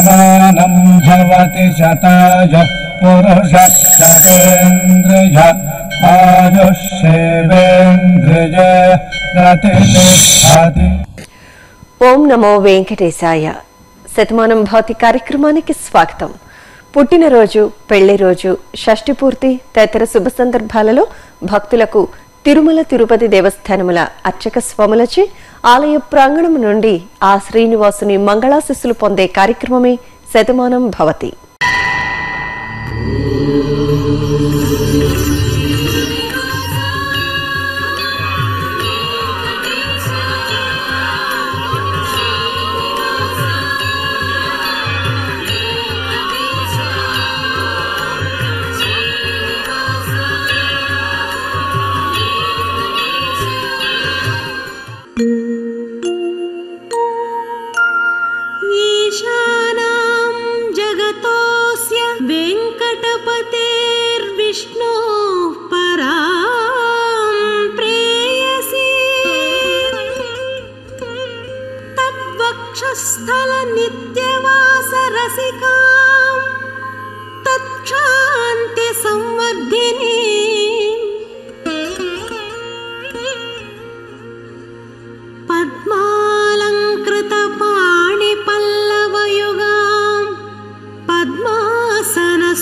శతమానం భవతి శతాయ పురుష శతేంద్రియ ఆయుష్యేవేంద్రియ ప్రతిష్టతి. ఓం నమో వెంకటేశాయ. శతమానం భవతి కార్యక్రమానికి స్వాగతం. పుట్టినరోజు, పెళ్లి రోజు, షష్ఠి పూర్తి తదితర శుభ సందర్భాలలో భక్తులకు తిరుమల తిరుపతి దేవస్థానముల అర్చక స్వాములచే ఆలయ ప్రాంగణం నుండి ఆ శ్రీనివాసుని మంగళాశిస్సులు పొందే కార్యక్రమమే శతమానం భవతి. स्थल नित्यवास रसिकां तत्क्षान्ति संवर्धिनी पद्मालंकृत पाणि पल्लवयुगां पद्मासनस्थां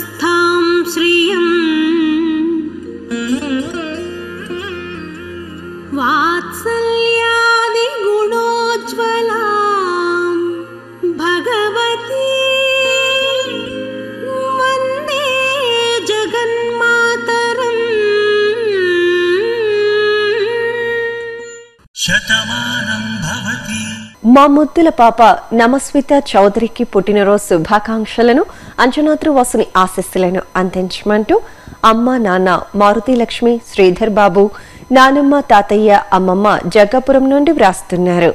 श्रियं वात्सल्यादि गुणोज्ज्वला भगवती वंदे जगन्मातरम्. శతమానం భవతి. మా ముద్దుల పాప నమస్విత చౌదరికి పుట్టినరోజు శుభాకాంక్షలను, అంజనాద్రివాసుని ఆశీస్సులను అందించమంటూ అమ్మ, నాన్న మారుతి లక్ష్మి, శ్రీధర్ బాబు, నానమ్మ, తాతయ్య, అమ్మమ్మ జగ్గాపురం నుండి వ్రాస్తున్నారు.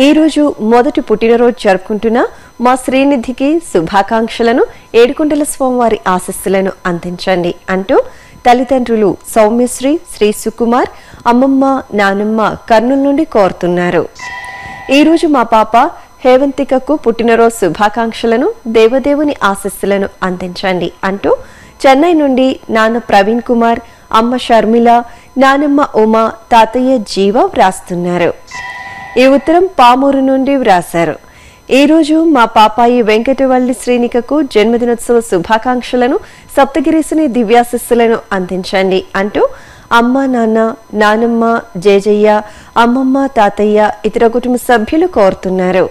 ఈ రోజు మొదటి పుట్టినరోజు జరుపుకుంటున్న మా శ్రీనిధికి శుభాకాంక్షలను, ఏడుకొండల స్వామివారి ఆశీస్సులను అందించండి అంటూ తల్లిదండ్రులు సౌమ్యశ్రీ, శ్రీ సుకుమార్, అమ్మమ్మ, నానమ్మ కర్నూలు నుండి కోరుతున్నారు. ఈ రోజు మా పాప హేవంతికకు పుట్టినరోజు శుభాకాంక్షలను, దేవదేవుని ఆశీస్సులను అందించండి అంటూ చెన్నై నుండి నాన్న ప్రవీణ్ కుమార్, అమ్మ షర్మిల, నానమ్మ ఉమా, తాతయ్య జీవ వ్రాస్తున్నారు. ఈ ఉత్తరం పామూరు నుండి వ్రాశారు. ఈ రోజు మా పాపాయి వెంకటవల్లి శ్రీనికకు జన్మదినోత్సవ శుభాకాంక్షలను, సప్తగిరీసుని దివ్యాశిస్సులను అందించండి అంటూ అమ్మ, నాన్న, నానమ్మ, జేజయ్య, అమ్మమ్మ, తాతయ్య, ఇతర కుటుంబ సభ్యులు కోరుతున్నారు.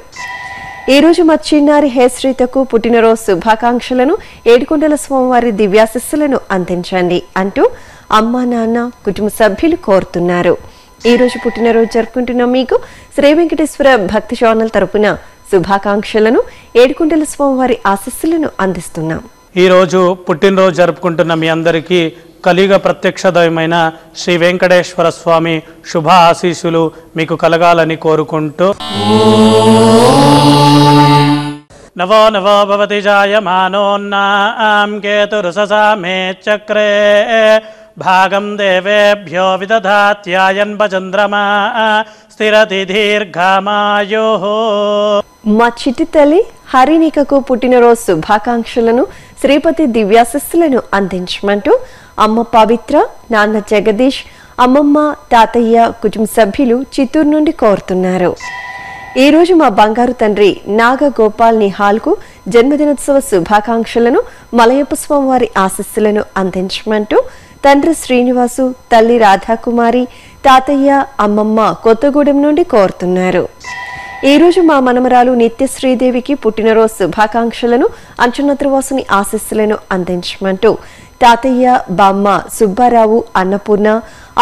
ఈ రోజు మా చిన్నారి హేశ్రీతకు పుట్టినరోజు శుభాకాంక్షలను, ఏడుకొండల స్వామివారి దివ్యాశిస్సులను అందించండి అంటూ అమ్మ, నాన్న, కుటుంబ సభ్యులు కోరుతున్నారు. ఈ రోజు పుట్టినరోజు జరుపుకుంటున్న మీకు శ్రీ వెంకటేశ్వర భక్తి ఛానల్ తరపున శుభాకాంక్షలను, ఏడుకొండల స్వామివారి ఆశీస్సులను అందిస్తున్నాం. ఈ రోజు పుట్టినరోజు జరుపుకుంటున్న మీ అందరికీ కలియుగ ప్రత్యక్ష దైవమైన శ్రీ వెంకటేశ్వర స్వామి శుభ ఆశీస్సులు మీకు కలగాలని కోరుకుంటూ నవో నవో భవతి జాయమానోన్నాం కేతురుససామే చక్రే భాగం దేవేభ్యో విదధాత్యాయన్భచంద్రమా స్థిరతి దీర్ఘమాయోః. మా చిట్టి తల్లి హరినికకు పుట్టినరోజు శుభాకాంక్షలను, శ్రీపతి దివ్యాశిస్సులను అందించమంటూ అమ్మ పవిత్ర, నాన్న జగదీష్, అమ్మమ్మ, తాతయ్య, కుటుంబ సభ్యులు చిత్తూరు నుండి కోరుతున్నారు. ఈ రోజు మా బంగారు తండ్రి నాగ గోపాల్ నిహాల్కు జన్మదినోత్సవ శుభాకాంక్షలను, మలయప్ప స్వామివారి ఆశీస్సులను అందించమంటూ తండ్రి శ్రీనివాసు, తల్లి రాధాకుమారి, తాతయ్య, అమ్మమ్మ కొత్తగూడెం నుండి కోరుతున్నారు. ఈ రోజు మా మనమరాలు నిత్య శ్రీదేవికి పుట్టినరోజు శుభాకాంక్షలను, అంజనాద్రివాసుని ఆశీస్సులను అందించమంటూ తాతయ్య, బామ్మ సుబ్బారావు, అన్నపూర్ణ,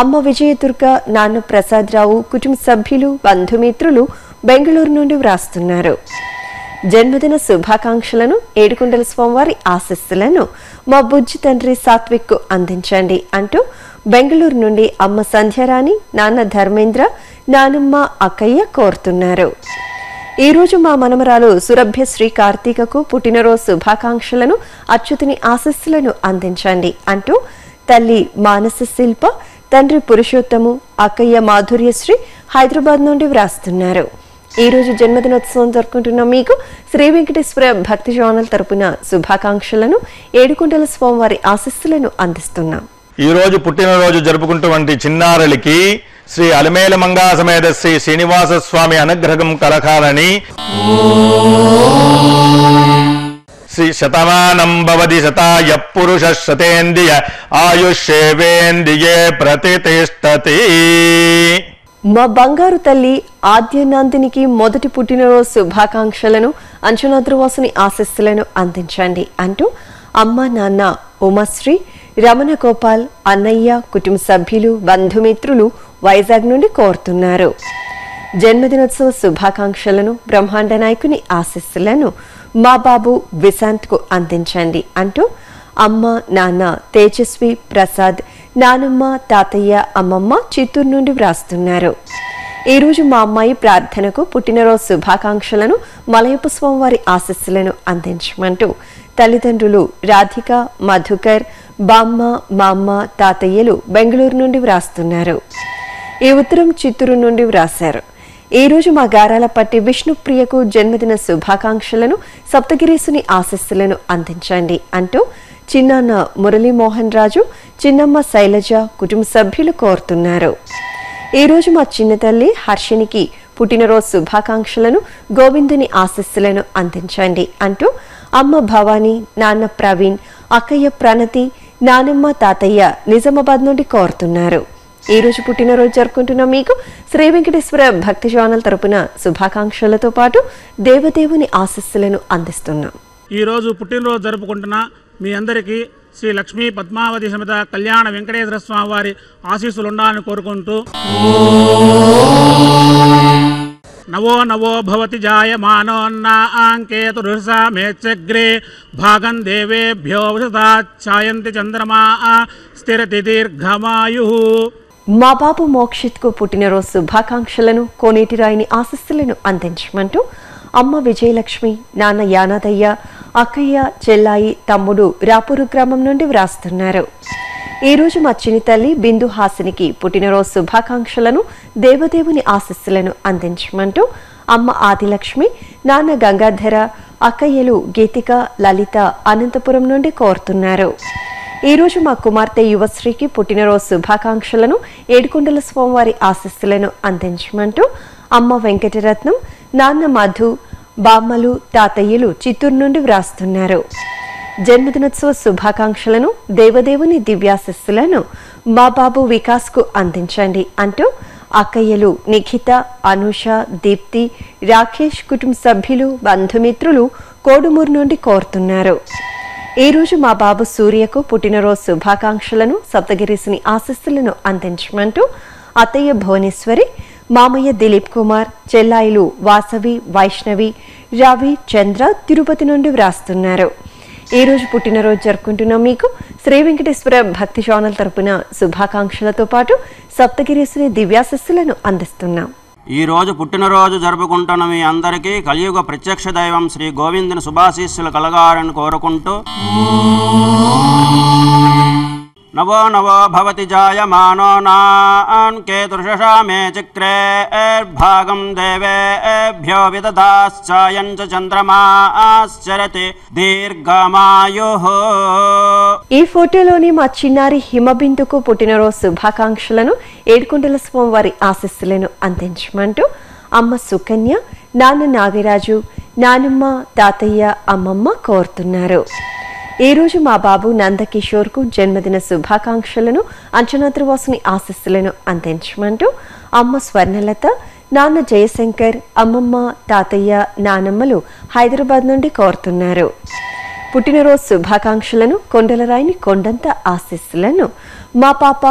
అమ్మ విజయదుర్గ, నాన్న ప్రసాదరావు, కుటుంబ సభ్యులు, బంధుమిత్రులు బెంగళూరు నుండి వ్రాస్తున్నారు. జన్మదిన శుభాకాంక్షలను, ఏడుకొండల స్వామివారి ఆశీస్సులను మా బుజ్జి తండ్రి సాత్విక్ కు అందించండి అంటూ బెంగళూరు నుండి అమ్మ సంధ్యారాణి, నాన్న ధర్మేంద్ర, నానమ్మ, అక్కయ్య కోరుతున్నారు. ఈ రోజు మా మనమరాలు సురభ్య శ్రీ కార్తీకకు పుట్టినరోజు శుభాకాంక్షలను, అచ్యుతుని ఆశీస్సులను అందించండి అంటూ తల్లి మానస శిల్ప, తండ్రి పురుషోత్తము, అక్కయ్య మాధుర్యశ్రీ హైదరాబాద్ నుండి వ్రాస్తున్నారు. ఈ రోజు జన్మదినోత్సవం జరుపుకుంటున్న మీకు శ్రీ వెంకటేశ్వర భక్తి ఛానల్ తరపున శుభాకాంక్షలను, ఏడుకొండల స్వామివారి ఆశీస్సులను అందిస్తున్నాం. ఈ రోజు పుట్టినరోజు జరుపుకుంటున్నటువంటి చిన్నారులకి శ్రీ అలమేల మంగా సమేత శ్రీ శ్రీనివాస స్వామి అనుగ్రహం కలకాలని, శ్రీ శతమానం భవతి శతాయ పురుష శతేంద్రియ ఆయుష్యేవేంద్రియే ప్రతిష్టతి. మా బంగారు తల్లి ఆద్యనందినికి మొదటి పుట్టినరోజు శుభాకాంక్షలను, అంచనాద్రువాసుని ఆశీస్సులను అందించండి అంటూ అమ్మ, నాన్న, ఉమాశ్రీ, రమణ గోపాల్, అన్నయ్య, కుటుంబ సభ్యులు, బంధుమిత్రులు వైజాగ్ నుండి కోరుతున్నారు. జన్మదినోత్సవ శుభాకాంక్షలను, బ్రహ్మాండ నాయకుని ఆశీస్సులను మా బాబు విశాంత్ కు అందించండి అంటూ అమ్మ, నాన్న, తేజస్వి, ప్రసాద్, నానమ్మ, తాతయ్య, అమ్మమ్మ చిత్తూరు నుండి వ్రాస్తున్నారు. ఈ రోజు మా అమ్మాయి ప్రార్థనకు పుట్టినరోజు శుభాకాంక్షలను, మలయప్ప స్వామివారి ఆశీస్సులను అందించమంటూ తల్లిదండ్రులు రాధిక, మధుకర్, బామ్మ, మామ్మ, తాతయ్యలు బెంగళూరు నుండి వ్రాస్తున్నారు. ఈ ఉత్తరం చిత్తూరు నుండి వ్రాశారు. ఈ రోజు మా గారాలపట్టి విష్ణుప్రియకు జన్మదిన శుభాకాంక్షలను, సప్తగిరీసుని ఆశీస్సులను అందించండి అంటూ చిన్నాన్న మురళీమోహన్ రాజు, చిన్నమ్మ శైలజ కుటుంబ సభ్యులు కోరుతున్నారు. ఈ రోజు మా చిన్న తల్లి హర్షినికి పుట్టినరోజు శుభాకాంక్షలను, గోవిందుని ఆశీస్సులను అందించండి అంటూ అమ్మ భవానీ, నాన్న ప్రవీణ్, అక్కయ్య ప్రణతి, నానమ్మ, తాతయ్య నిజామాబాద్ నుండి కోరుతున్నారు. ఈ రోజు పుట్టినరోజు జరుపుకుంటున్న మీకు శ్రీ వెంకటేశ్వర భక్తి ఛానల్ తరపున శుభాకాంక్షలతో పాటు దేవదేవుని ఆశీస్సులను అందిస్తున్నాం. ఈ రోజు పుట్టినరోజు జరుపుకుంటున్న మీ అందరికీ శ్రీ లక్ష్మీ పద్మావతి సమేత కళ్యాణ వెంకటేశ్వర స్వామి వారి ఆశీస్సులు ఉండాలని కోరుకుంటూ నవో నవో భవతి జాయమానోన్నాంకేతురుషా మేచ్చగ్రే భాగం దేవేభ్యో వృషాఛాయంతి చంద్రమా స్థిరతి దీర్ఘమాయు. మా బాబు మోక్షిత్ కు పుట్టినరోజు శుభాకాంక్షలను, కోనేటి రాయిని ఆశీస్సులను అందించమంటూ అమ్మ విజయలక్ష్మి, నాన్న యానాదయ్య, అక్కయ్య, చెల్లాయి, తమ్ముడు రాపూరు గ్రామం నుండి వ్రాస్తున్నారు. ఈ రోజు మా చిన్ని తల్లి బిందు హాసినికి పుట్టినరోజు శుభాకాంక్షలను, దేవదేవుని ఆశీస్సులను అందించమంటూ అమ్మ ఆదిలక్ష్మి, నాన్న గంగాధర, అక్కయ్యలు గీతిక, లలిత అనంతపురం నుండి కోరుతున్నారు. ఈ రోజు మా కుమార్తె యువశ్రీకి పుట్టినరోజు శుభాకాంక్షలను, ఏడుకొండల స్వామివారి ఆశీస్సులను అందించమంటూ అమ్మ వెంకటరత్నం, నాన్న మధు, బామ్మలు, తాతయ్యలు చిత్తూరు నుండి వ్రాస్తున్నారు. జన్మదినోత్సవ శుభాకాంక్షలను, దేవదేవుని దివ్యాశీస్సులను మా బాబు వికాస్ కు అందించండి అంటూ అక్కయ్యలు నిఖిత, అనూష, దీప్తి, రాకేష్ కుటుంబ సభ్యులు, బంధుమిత్రులు కోడుమూరు నుండి కోరుతున్నారు. ఈ రోజు మా బాబు సూర్యకు పుట్టినరోజు శుభాకాంక్షలను, సప్తగిరీసుని ఆశీస్సులను అందించమంటూ అత్తయ్య భువనేశ్వరి, మామయ్య దిలీప్ కుమార్, చెల్లాయిలు వాసవి, వైష్ణవి, రవి, చంద్ర తిరుపతి నుండి వ్రాస్తున్నారు. ఈ రోజు పుట్టినరోజు జరుపుకుంటున్న మీకు శ్రీ వెంకటేశ్వర భక్తి ఛానల్ తరపున శుభాకాంక్షలతో పాటు సప్తగిరీసుని దివ్యాశస్సులను అందిస్తున్నాం. ఈ రోజు పుట్టినరోజు జరుపుకుంటున్న మీ అందరికీ కలియుగ ప్రత్యక్ష దైవం శ్రీ గోవిందుని శుభాశీస్సులు కలగాలని కోరుకుంటూ నవో నవో భవతి జాయమానోన్నాంకేతురుషా మే చక్రే భాగం దేవేభ్యో విదదాశ్చాయం చ చంద్రమాశ్చరతి దీర్ఘమాయుః. ఈ ఫోటోలోని మా చిన్నారి హిమబిందుకు పుట్టినరోజు శుభాకాంక్షలను, ఏడుకొండల స్వామివారి ఆశీస్సులను అందించమంటూ అమ్మ సుకన్య, నాన్న నాగరాజు, నానమ్మ, తాతయ్య, అమ్మమ్మ కోరుతున్నారు. ఈ రోజు మా బాబు నందకిషోర్ కు జన్మదిన శుభాకాంక్షలను, అంచనాద్రివాసుని ఆశీస్సులను అందించమంటూ అమ్మ స్వర్ణలత, నాన్న జయశంకర్, అమ్మమ్మ, తాతయ్య, నానమ్మలు హైదరాబాద్ నుండి కోరుతున్నారు. పుట్టినరోజు శుభాకాంక్షలను, కొండలరాయిని కొండంత ఆశీస్సులను మా పాప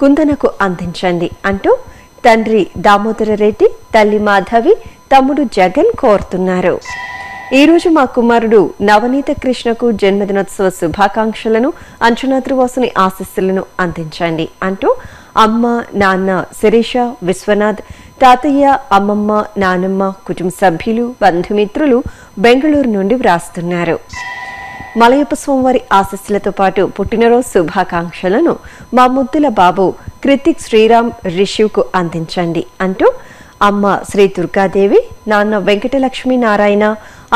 కుందనకు అందించండి అంటూ తండ్రి దామోదర రెడ్డి, తల్లి మాధవి, తమ్ముడు జగన్ కోరుతున్నారు. ఈ రోజు మా కుమారుడు నవనీత కృష్ణకు జన్మదినోత్సవ శుభాకాంక్షలను, అంచనాద్రివాసుని ఆశీస్సులను అందించండి అంటూ అమ్మ, నాన్న, శిరీష, విశ్వనాథ్, తాతయ్య, అమ్మమ్మ, నానమ్మ, కుటుంబ సభ్యులు, బంధుమిత్రులు బెంగళూరు నుండి వ్రాస్తున్నారు. మలయప్ప స్వామివారి ఆశీస్సులతో పాటు పుట్టినరోజు శుభాకాంక్షలను మా ముద్దుల బాబు కృతిక్ శ్రీరామ్ రిషివ్కు అందించండి అంటూ అమ్మ శ్రీ దుర్గాదేవి, నాన్న వెంకటలక్ష్మీ నారాయణ,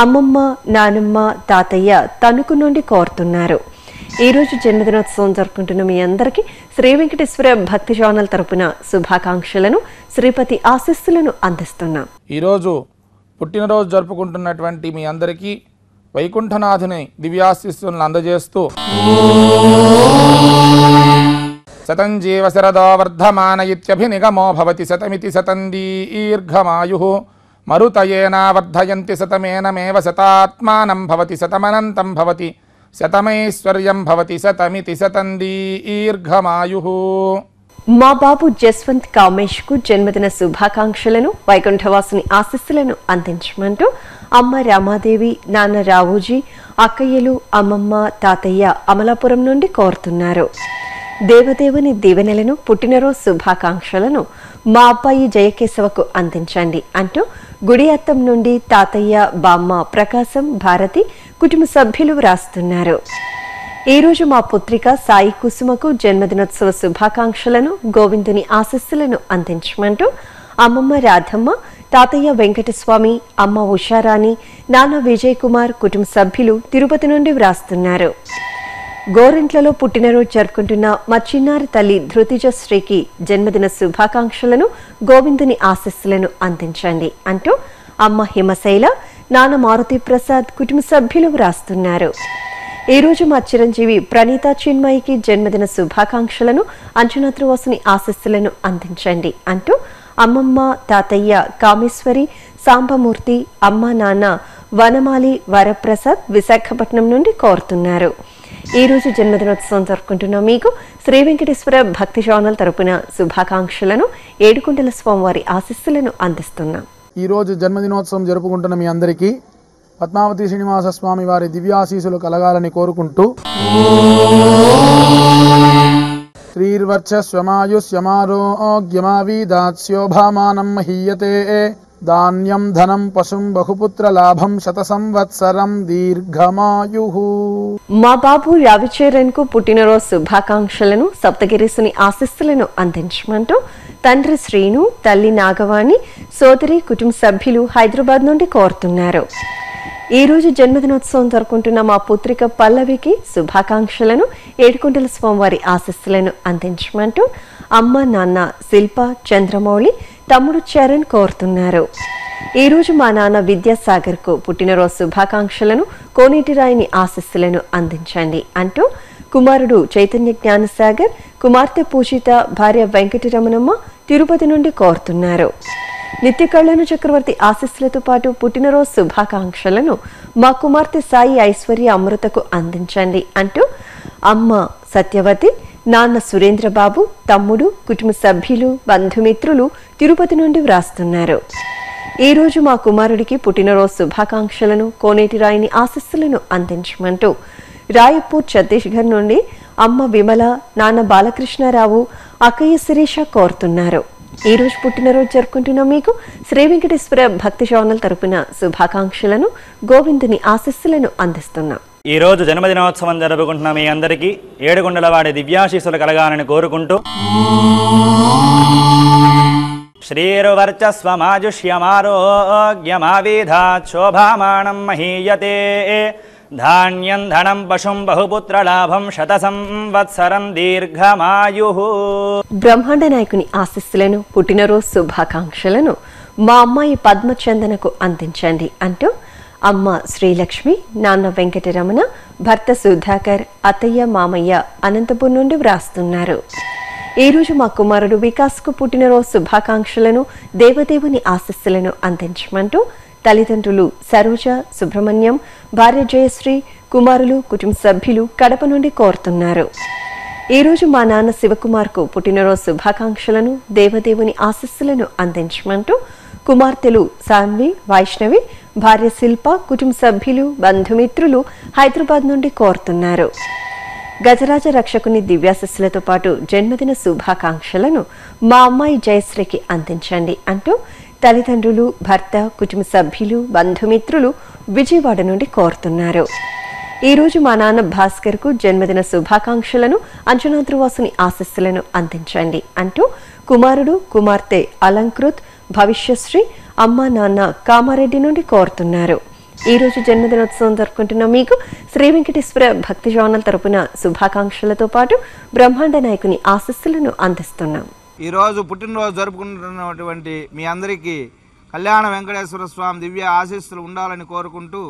అమ్మమ్మ, నానమ్మ, తాతయ్య తణుకు నుండి కోరుతున్నారు. ఈరోజు జన్మదినోత్సవం జరుపుకుంటున్న మీ అందరికీ శ్రీ వెంకటేశ్వర భక్తి ఛానల్ తరపున శుభాకాంక్షలను, శ్రీపతి ఆశీస్సులను అందిస్తున్నాం. ఈరోజు పుట్టినరోజు జరుపుకుంటున్నటువంటి మీ అందరికీ వైకుంఠనాథుని దివ్యాశీస్సులను అందజేస్తూ శతం జీవ శరదో వర్ధమాన ఇత్యభినిగమో భవతి శతమితి శతం దీర్ఘమాయుః మరుతయేనా వర్ధయంతి శతమేనమేవ శతాత్మానం భవతి శతమనంతం భవతి శతమైశ్వర్యం భవతి శతమితి శతం దీర్ఘమాయుః. మా బాబు జస్వంత్ కామేష్ కు జన్మదిన శుభాకాంక్షలను, వైకుంఠవాసుని ఆశీస్సులను అందించమంటూ అమ్మ రామాదేవి, నాన్న రావుజీ, అక్కయ్యలు, అమ్మమ్మ, తాతయ్య అమలాపురం నుండి కోరుతున్నారు. దేవదేవుని దీవెనలను, పుట్టినరోజు శుభాకాంక్షలను మా అబ్బాయి జయకేశవకు అందించండి అంటూ గుడి అత్తం నుండి తాతయ్య, బామ్మ, ప్రకాశం, భారతి కుటుంబ సభ్యులు వ్రాస్తున్నారు. ఈరోజు మా పుత్రిక సాయి కుసుమకు జన్మదినోత్సవ శుభాకాంక్షలను, గోవిందుని ఆశీస్సులను అందించమంటూ అమ్మమ్మ రాధమ్మ, తాతయ్య వెంకటస్వామి, అమ్మ ఉషారాణి, నాన్న విజయ్ కుమార్ కుటుంబ సభ్యులు తిరుపతి నుండి వ్రాస్తున్నారు. గోరింట్లలో పుట్టినరోజు జరుపుకుంటున్న మా చిన్నారి తల్లి ధృతిజశ్రీకి జన్మదిన శుభాకాంక్షలను, గోవిందుని ఆశీస్సులను అందించండి అంటూ అమ్మ హిమశైల, నాన్న మారుతి ప్రసాద్ కుటుంబ సభ్యులు వ్రాస్తున్నారు. ఈరోజు మా చిరంజీవి ప్రణీత చిన్మయికి జన్మదిన శుభాకాంక్షలను, అంజనాద్రివాసుని ఆశీస్సులను అందించండి అంటూ అమ్మమ్మ, తాతయ్య కామేశ్వరి, సాంబమూర్తి, అమ్మ, నాన్న వనమాలి, వరప్రసాద్ విశాఖపట్నం నుండి కోరుతున్నారు. ఈరోజు జన్మదినోత్సవం జరుపుకుంటున్న మీకు శ్రీ వెంకటేశ్వర భక్తి ఛానల్ తరపున శుభాకాంక్షలను, ఏడుకొండల స్వామివారి ఆశీస్సులను అందిస్తున్నాం. ఈరోజు జన్మదినోత్సవం జరుపుకుంటున్న మీ అందరికీ పద్మావతి శ్రీనివాస స్వామి వారి దివ్యాశీసులు కలగాలని కోరుకుంటూ శ్రీర్వర్చస్వమాయుష్యమారోగ్యమావీదాస్యోభామానం మహీయతే ధాన్యం ధనం పశుం బహుపుత్ర లాభం శత సంవత్సరం దీర్ఘమాయుః. మా బాబు రవిచరణ్ కు పుట్టినరోజు శుభాకాంక్షలను, సప్తగిరీసుని ఆశీస్సులను అందించమంటూ తండ్రి శ్రీను, తల్లి నాగవాణి, సోదరి కుటుంబ సభ్యులు హైదరాబాద్ నుండి కోరుతున్నారు. ఈ రోజు జన్మదినోత్సవం జరుపుకుంటున్న మా పుత్రిక పల్లవికి శుభాకాంక్షలను, ఏడుకొండల స్వామివారి ఆశీస్సులను అందించమంటూ అమ్మ, నాన్న శిల్ప, చంద్రమౌళి, తమ్ముడు చరణ్ కోరుతున్నారు. ఈ రోజు మా నాన్న విద్యాసాగర్ కు పుట్టినరోజు శుభాకాంక్షలను, కోనేటి రాయిని ఆశీస్సులను అందించండి అంటూ కుమారుడు చైతన్య జ్ఞానసాగర్, కుమార్తె పూజిత, భార్య వెంకటరమణమ్మ తిరుపతి నుండి కోరుతున్నారు. నిత్య కళ్యాణ చక్రవర్తి ఆశీస్సులతో పాటు పుట్టినరోజు శుభాకాంక్షలను మా కుమార్తె సాయి ఐశ్వర్య అమృతకు అందించండి అంటూ అమ్మ సత్యవతి, నాన్న సురేంద్రబాబు, తమ్ముడు కుటుంబ సభ్యులు, బంధుమిత్రులు తిరుపతి నుండి వ్రాస్తున్నారు. ఈ రోజు మా కుమారుడికి పుట్టినరోజు శుభాకాంక్షలను, కోనేటి రాయిని ఆశీస్సులను అందించమంటూ రాయపూర్ ఛత్తీస్గఢ్ నుండి అమ్మ విమల, నాన్న బాలకృష్ణారావు, అక్కయ్య శిరీష కోరుతున్నారు. ఈ రోజు పుట్టినరోజు జరుపుకుంటున్న మీకు శ్రీ వెంకటేశ్వర భక్తి ఛానల్ తరపున శుభాకాంక్షలను, గోవిందుని ఆశీస్సులను అందిస్తున్నాం. ఈ రోజు జన్మదినోత్సవం జరుపుకుంటున్న మీ అందరికీ ఏడుకొండలవాడి దివ్యాశీస్సులు కలగాలని కోరుకుంటూ శ్రీర్వర్చస్వమాజుష్యమారోగ్యమావిధాత్ శోభామానం మహీయతే ధాన్యం ధనం పశుం బహుపుత్ర లాభం శత సంవత్సరం దీర్ఘమాయుః. బ్రహ్మాండ నాయకుని ఆశీస్సులను, పుట్టినరోజు శుభాకాంక్షలను మా అమ్మాయి పద్మచందనకు అందించండి అంటూ అమ్మ శ్రీలక్ష్మి, నాన్న వెంకటరమణ, భర్త సుధాకర్, అత్తయ్య, మామయ్య అనంతపూర్ నుండి వ్రాస్తున్నారు. ఈ రోజు మా కుమారుడు వికాస్ కు పుట్టినరోజు శుభాకాంక్షలను, దేవదేవుని ఆశీస్సులను అందించమంటూ తల్లిదండ్రులు సరోజ, సుబ్రహ్మణ్యం, భార్య జయశ్రీ, కుమారులు కుటుంబ సభ్యులు కడప నుండి కోరుతున్నారు. ఈ రోజు మా నాన్న శివకుమార్ కు పుట్టినరోజు శుభాకాంక్షలను, దేవదేవుని ఆశీస్సులను అందించమంటూ కుమార్తెలు సాన్వి, వైష్ణవి, భార్య శిల్ప, కుటుంబ సభ్యులు, బంధుమిత్రులు హైదరాబాద్ నుండి కోరుతున్నారు. గజరాజ రక్షకుని దివ్యాశీస్సులతో పాటు జన్మదిన శుభాకాంక్షలను మా అమ్మాయి జయశ్రీకి అందించండి అంటూ తల్లిదండ్రులు, భర్త, కుటుంబ సభ్యులు, బంధుమిత్రులు విజయవాడ నుండి కోరుతున్నారు. ఈ రోజు మా నాన్న భాస్కర్ కు జన్మదిన శుభాకాంక్షలను, అంజనాద్రివాసుని ఆశీస్సులను అందించండి అంటూ కుమారుడు, కుమార్తె అలంకృత్, భవిష్యశ్రీ అమ్మా నాన్న కామారెడ్డి నుండి కోరుతున్నారు. ఈ రోజు జన్మదినోత్సవం జరుపుకుంటున్న మీకు శ్రీ వెంకటేశ్వర భక్తి ఛానల్ తరపున శుభాకాంక్షలతో పాటు బ్రహ్మాండ నాయకుని ఆశీస్సులను అందిస్తున్నాం. ఈరోజు పుట్టినరోజు జరుపుకుంటున్నటువంటి మీ అందరికీ కళ్యాణ వెంకటేశ్వర స్వామి దివ్య ఆశీస్సులు ఉండాలని కోరుకుంటూ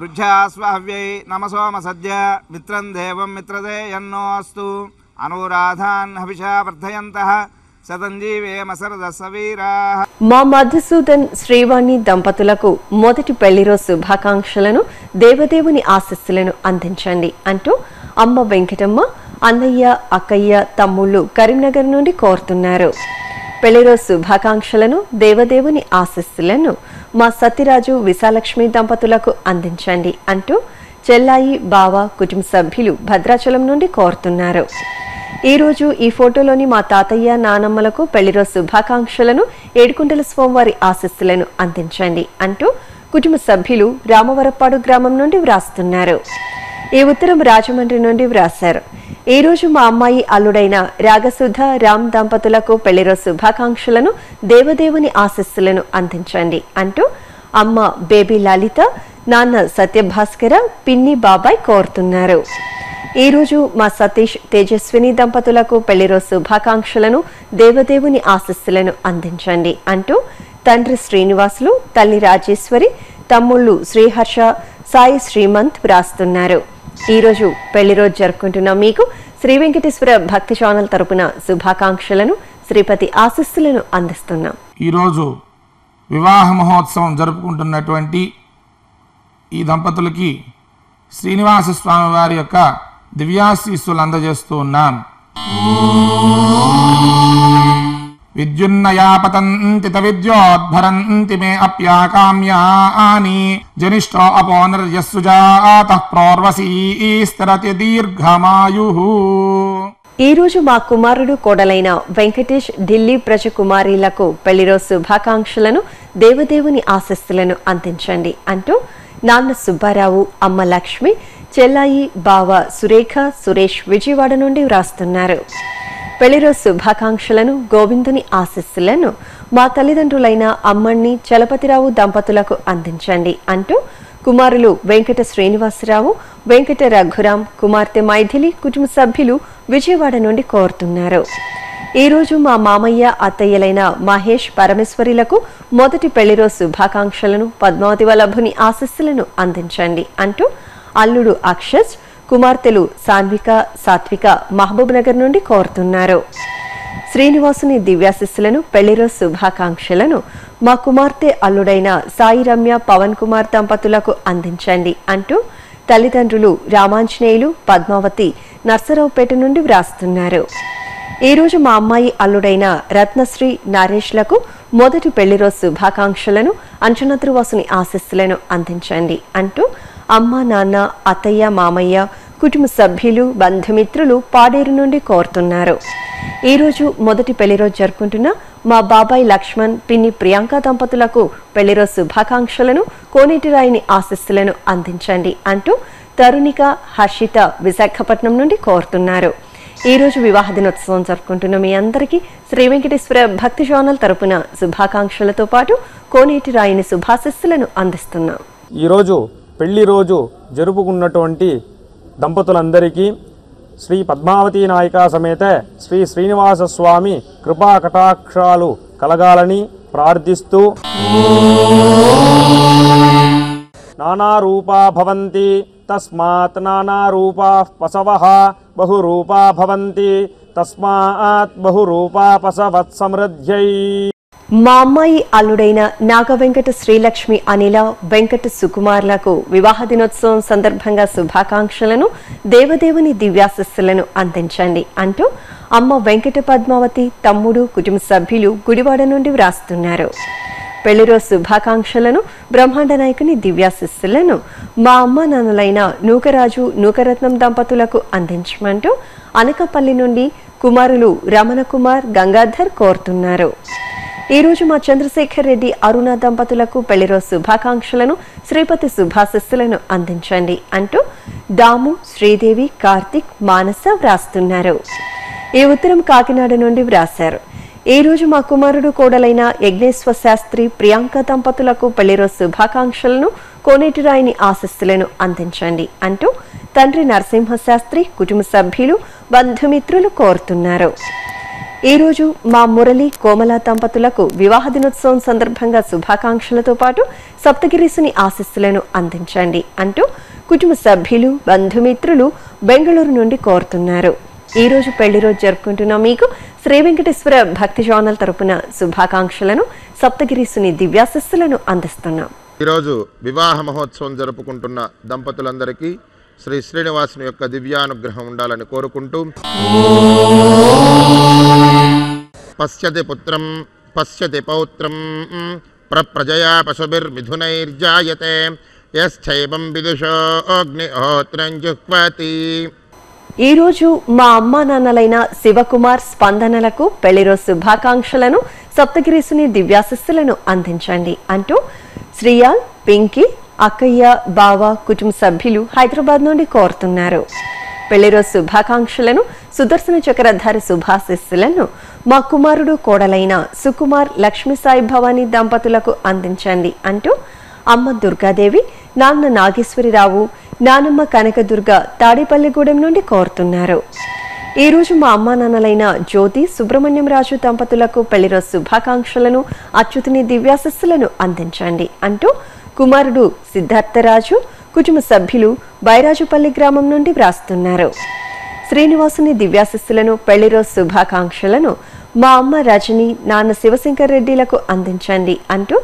వృద్ధ్యాస్వాహ్యై నమసోమ సద్య మిత్రం దేవం మిత్రదే యన్నోస్తు అనురాధాన్ హవిషా వర్ధయంతః మా మధుసూదన్ శ్రీవాణి దంపతులకు మొదటి పెళ్లి రోజు శుభాకాంక్షలను దేవదేవుని ఆశీస్సులను అందించండి అంటూ అమ్మ వెంకటమ్మ, అన్నయ్య, అక్కయ్య, తమ్ముళ్ళు కరీంనగర్ నుండి కోరుతున్నారు. పెళ్లి రోజు శుభాకాంక్షలను దేవదేవుని ఆశీస్సులను మా సత్యరాజు, విశాలక్ష్మి దంపతులకు అందించండి అంటూ చెల్లాయి, బావ, కుటుంబ సభ్యులు భద్రాచలం నుండి కోరుతున్నారు. ఈ రోజు ఈ ఫోటోలోని మా తాతయ్య, నానమ్మలకు పెళ్లి రోజు శుభాకాంక్షలను ఏడుకుంటల స్వామివారి ఆశీస్సులను అందించండి అంటూ కుటుంబ సభ్యులు రామవరపాడు గ్రామం నుండి వ్రాస్తున్నారు. ఈ ఉత్తరం రాజమండ్రి నుండి వ్రాశారు. ఈ రోజు మా అమ్మాయి అల్లుడైన రాగసుధ, రామ్ దంపతులకు పెళ్లి రోజు శుభాకాంక్షలను దేవదేవుని ఆశీస్సులను అందించండి అంటూ అమ్మ బేబీ లలిత, నాన్న సత్యభాస్కర, పిన్ని, బాబాయ్ కోరుతున్నారు. ఈ రోజు మా సతీష్, తేజస్విని దంపతులకు పెళ్లి రోజు శుభాకాంక్షలను దేవదేవుని ఆశీస్సులను అందించండి అంటూ తండ్రి శ్రీనివాసులు, తల్లి రాజేశ్వరి, తమ్ముళ్ళు శ్రీహర్ష, సాయి శ్రీమంత్ వ్రాస్తున్నారు. ఈ రోజు పెళ్లి రోజు జరుపుకుంటున్న మీకు శ్రీ వెంకటేశ్వర భక్తి ఛానల్ తరపున శుభాకాంక్షలను, శ్రీపతి ఆశీస్సులను అందిస్తున్నాం. ఈరోజు వివాహ మహోత్సవం జరుపుకుంటున్నటువంటి ఈ దంపతులకి శ్రీనివాస స్వామి వారి యొక్క దివ్యాశీస్సులు అందజేస్తూ ఉన్నాం. విద్యున్నయా పతంతి విద్యోద్భరంతి మే అప్యాకామ్యాని జనిష్టో అపోనర్యస్సుజాతః ప్రోర్వసీస్తరతి దీర్ఘమాయుః. ఈ రోజు మా కుమారుడు, కోడలైన వెంకటేష్, ఢిల్లీ ప్రజ కుమారీలకు పెళ్లి రోజు శుభాకాంక్షలను దేవదేవుని ఆశీస్సులను అందించండి అంటూ నాన్న సుబ్బారావు, అమ్మ లక్ష్మి, చెల్లాయి, బావ సురేఖ, సురేష్ విజయవాడ నుండి వ్రాస్తున్నారు. పెళ్లి రోజు శుభాకాంక్షలను, గోవిందుని ఆశీస్సులను మా తల్లిదండ్రులైన అమ్మణ్ణి, చలపతిరావు దంపతులకు అందించండి అంటూ కుమారులు వెంకట శ్రీనివాసరావు, వెంకట రఘురాం, కుమార్తె మైథిలి, కుటుంబ సభ్యులు విజయవాడ నుండి కోరుతున్నారు. ఈ రోజు మా మామయ్య, అత్తయ్యలైన మహేష్, పరమేశ్వరిలకు మొదటి పెళ్లి రోజు శుభాకాంక్షలను, పద్మావతి వల్లభుని ఆశీస్సులను అందించండి అంటూ అల్లుడు అక్షస్, కుమార్తెలు సాన్విక, సాత్విక మహబూబ్ నగర్ నుండి కోరుతున్నారు. శ్రీనివాసుని దివ్యాశీస్సులను, పెళ్లి రోజు శుభాకాంక్షలను మా కుమార్తె అల్లుడైన సాయి రమ్య, పవన్ కుమార్ దంపతులకు అందించండి అంటూ తల్లిదండ్రులు రామాంజనేయులు, పద్మావతి నర్సరావుపేట నుండి వ్రాస్తున్నారు. ఈ రోజు మా అమ్మాయి అల్లుడైన రత్నశ్రీ, నరేష్లకు మొదటి పెళ్లి రోజు శుభాకాంక్షలను, అంచనత్రువాసుని ఆశీస్సులను అందించండి అంటూ అమ్మ, నాన్న, అత్తయ్య, మామయ్య, కుటుంబ సభ్యులు, బంధుమిత్రులు పాడేరు నుండి కోరుతున్నారు. ఈ రోజు మొదటి పెళ్లి రోజు జరుపుకుంటున్న మా బాబాయ్ లక్ష్మణ్, పిన్ని ప్రియాంక దంపతులకు పెళ్లి రోజు శుభాకాంక్షలను, కోనేటిరాయిని ఆశీస్సులను అందించండి అంటూ తరుణిక, హర్షిత విశాఖపట్నం నుండి కోరుతున్నారు. ఈ రోజు వివాహ దినోత్సవం జరుపుకుంటున్న మీ అందరికీ శ్రీ వెంకటేశ్వర భక్తి ఛానల్ తరపున శుభాకాంక్షలతో పాటు కోనేటి రాయిని శుభాశీస్సులను అందిస్తున్నాం. ఈరోజు పెళ్లి రోజు జరుపుకున్నటువంటి దంపతులందరికీ శ్రీ పద్మావతి నాయికా సమేత శ్రీ శ్రీనివాస స్వామి కృపా కటాక్షాలు కలగాలని ప్రార్థిస్తూ నానా రూపా భవంతి తస్మాత్ నానా రూపా పశవః బహురూపా భవంతి తస్మాత్ బహురూపా పశవత్ సమృద్ధ్యై. మా అమ్మాయి అల్లుడైన నాగ వెంకట శ్రీలక్ష్మి అనిల, వెంకట సుకుమార్లకు వివాహ దినోత్సవం సందర్భంగా శుభాకాంక్షలను, దేవదేవుని దివ్యాశీస్సులను అందించండి అంటూ అమ్మ వెంకట పద్మావతి, తమ్ముడు, కుటుంబ సభ్యులు గుడివాడ నుండి వ్రాస్తున్నారు. పెళ్లి రోజు శుభాకాంక్షలను, బ్రహ్మాండ నాయకుని దివ్యాశీస్సులను మా అమ్మ నాన్నలైన నూకరాజు, నూకరత్నం దంపతులకు అందించమంటూ అనకపల్లి నుండి కుమారులు రమణ కుమార్, గంగాధర్ కోరుతున్నారు. ఈ రోజు మా చంద్రశేఖర్ రెడ్డి, అరుణ దంపతులకు పెళ్లి రోజు శుభాకాంక్షలను, శ్రీపతి శుభాశీస్సులను అందించండి అంటూ దాము, శ్రీదేవి, కార్తిక్, మానస వ్రాస్తున్నారు. ఈ ఉత్తరం కాకినాడ నుండి వ్రాశారు. ఈ రోజు మా కుమారుడు కోడలైన యజ్ఞేశ్వర శాస్త్రి ప్రియాంక దంపతులకు పెళ్లిరోజు శుభాకాంక్షలను, కోనేటిరాయిని ఆశీస్సులను అందించండి అంటూ తండ్రి నరసింహ శాస్త్రి కుటుంబ సభ్యులు, బంధుమిత్రులు కోరుతున్నారు. ఈ రోజు మా మురళి కోమల దంపతులకు వివాహ దినోత్సవం సందర్భంగా శుభాకాంక్షలతో పాటు సప్తగిరీసుని ఆశీస్సులను అందించండి అంటూ కుటుంబ సభ్యులు, బంధుమిత్రులు బెంగళూరు నుండి కోరుతున్నారు. ఈ రోజు పెళ్లి రోజు జరుపుకుంటున్న మీకు శ్రీ వెంకటేశ్వర భక్తి ఛానల్ తరపున శుభాకాంక్షలను, సప్తగిరీసుని దివ్యాశీస్సులను అందిస్తున్నాం. ఈరోజు వివాహ మహోత్సవం జరుపుకుంటున్న దంపతులందరికీ శ్రీ శ్రీనివాసుని యొక్క దివ్యానుగ్రహం ఉండాలని కోరుకుంటూ పశ్యతి పుత్రం పశ్యతి పౌత్రం ప్రజయా పశుభిర్మిథునైర్జాయతే యశ్చైవం విదుషో అగ్నిహోత్రం జుహ్వతి. ఈ రోజు మా అమ్మా నాన్నలైన శివకుమార్, స్పందనలకు పెళ్లిరోజు శుభాకాంక్షలను, సప్తగిరీసుని దివ్యాశిస్సులను అందించండి అంటూ శ్రీయాల్, పింకీ, అక్కయ్య, బావ కుటుంబ సభ్యులు హైదరాబాద్ నుండి కోరుతున్నారు. పెళ్లిరోజు శుభాకాంక్షలను, సుదర్శన చక్రధారి శుభాశిస్సులను మా కుమారుడు కోడలైన సుకుమార్, లక్ష్మీ సాయి భవానీ దంపతులకు అందించండి అంటూ అమ్మ దుర్గాదేవి, నాన్న నాగేశ్వరిరావు, నానమ్మ కనకదుర్గ తాడేపల్లిగూడెం నుండి కోరుతున్నారు. ఈ రోజు మా అమ్మా నాన్నలైన జ్యోతి, సుబ్రహ్మణ్యం రాజు దంపతులకు పెళ్లిరోజు శుభాకాంక్షలను, అచ్యుతుని దివ్యాశిస్సులను అందించండి అంటూ కుమారుడు సిద్ధార్థరాజు, కుటుంబ సభ్యులు బైరాజుపల్లి గ్రామం నుండి వ్రాస్తున్నారు. శ్రీనివాసుని దివ్యాశిస్సులను, పెళ్లిరోజు శుభాకాంక్షలను మా అమ్మ రజని, నాన్న శివశంకర్ రెడ్డిలకు అందించండి అంటూ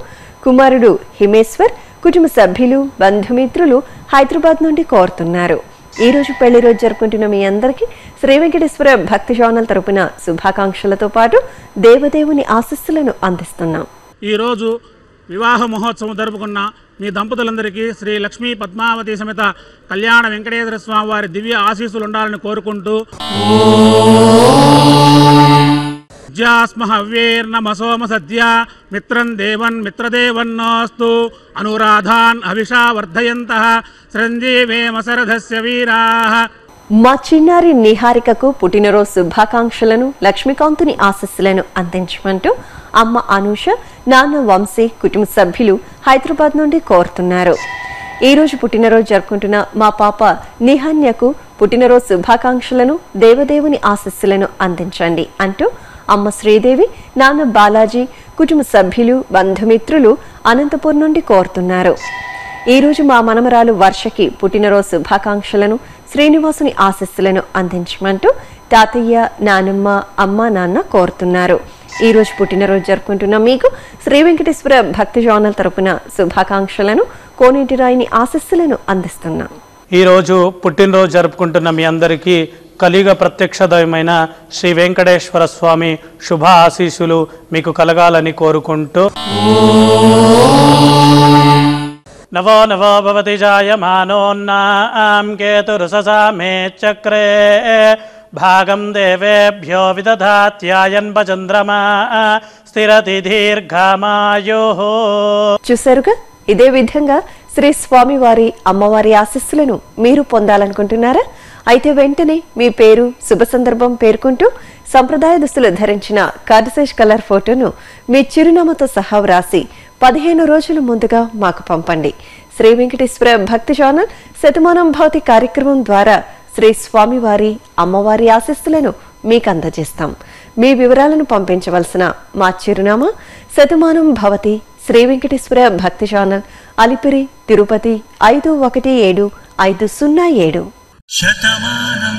కుమారుడు హిమేశ్వర్, కుటుంబ సభ్యులు, బంధుమిత్రులు హైదరాబాద్ నుండి కోరుతున్నారు. ఈ రోజు పెళ్లి రోజు జరుపుకుంటున్న మీ అందరికీ శ్రీ వెంకటేశ్వర భక్తి ఛానల్ తరపున శుభాకాంక్షలతో పాటు దేవదేవుని ఆశీస్సులను అందిస్తున్నాం. ఈ రోజు వివాహ మహోత్సవం జరుపుకున్న మీ దంపతులందరికీ శ్రీ లక్ష్మీ పద్మావతి సమేత కళ్యాణ వెంకటేశ్వర స్వామి వారి దివ్య ఆశీస్సులు ఉండాలని కోరుకుంటూ హవ్యేర్నమ సోమ సద్య మిత్రం దేవన్ మిత్రదేవన్నోస్తు అనురాధాన్ అభిషా వర్ధయంతః చిరంజీవేమ శరథస్య వీరాః. మా చిన్నారి నిహారికకు పుట్టినరోజు శుభాకాంక్షలను, లక్ష్మీకాంతుని ఆశీస్సులను అందించమంటూ అమ్మ అనూష, నాన్న వంశీ కుటుంబ సభ్యులు హైదరాబాద్ నుండి కోరుతున్నారు. ఈ రోజు పుట్టినరోజు జరుపుకుంటున్న మా పాప నిహాన్యకు పుట్టినరోజు శుభాకాంక్షలను, దేవదేవుని ఆశీస్సులను అందించండి అంటూ అమ్మ శ్రీదేవి, నాన్న బాలాజీ కుటుంబ సభ్యులు, బంధుమిత్రులు అనంతపూర్ నుండి కోరుతున్నారు. ఈ రోజు మా మనమరాలు వర్షకి పుట్టినరోజు శుభాకాంక్షలను, శ్రీనివాసుని ఆశీస్సులను అందించమంటూ తాతయ్య, నానమ్మ, అమ్మ, నాన్న కోరుతున్నారు. ఈ రోజు పుట్టినరోజు జరుపుకుంటున్న మీకు శ్రీ వెంకటేశ్వర భక్తి ఛానల్ తరపున శుభాకాంక్షలను, కోనేటిరాయిని ఆశీస్సులను అందిస్తున్నాం. ఈ రోజు పుట్టినరోజు జరుపుకుంటున్న మీ అందరికీ కలియుగ ప్రత్యక్ష దైవమైన శ్రీ వెంకటేశ్వర స్వామి శుభ ఆశీస్సులు మీకు కలగాలని కోరుకుంటూ నవో నవో భవతి జాయమానోన్నాం కేతురుససామే చక్రే భాగం దేవేభ్యో విదధాత్యాయన్ప చంద్రమా స్థిరతి దీర్ఘమాయో. చూసారుగా, ఇదే విధంగా శ్రీ స్వామివారి, అమ్మవారి ఆశీస్సులను మీరు పొందాలనుకుంటున్నారా? అయితే వెంటనే మీ పేరు, శుభ సందర్భం పేర్కొంటూ సంప్రదాయ దుస్తులు ధరించిన కార్డ్సైజ్ కలర్ ఫోటోను మీ చిరునామాతో సహా వ్రాసి 15 రోజుల ముందుగా మాకు పంపండి. శ్రీ వెంకటేశ్వర భక్తి ఛానల్ శతమానం భవతి కార్యక్రమం ద్వారా శ్రీ స్వామివారి, అమ్మవారి ఆశీస్సులను మీకు అందజేస్తాం. మీ వివరాలను పంపించవలసిన మా చిరునామా శతమానం భవతి, శ్రీ వెంకటేశ్వర భక్తి ఛానల్, అలిపిరి, తిరుపతి 517507. శతమానం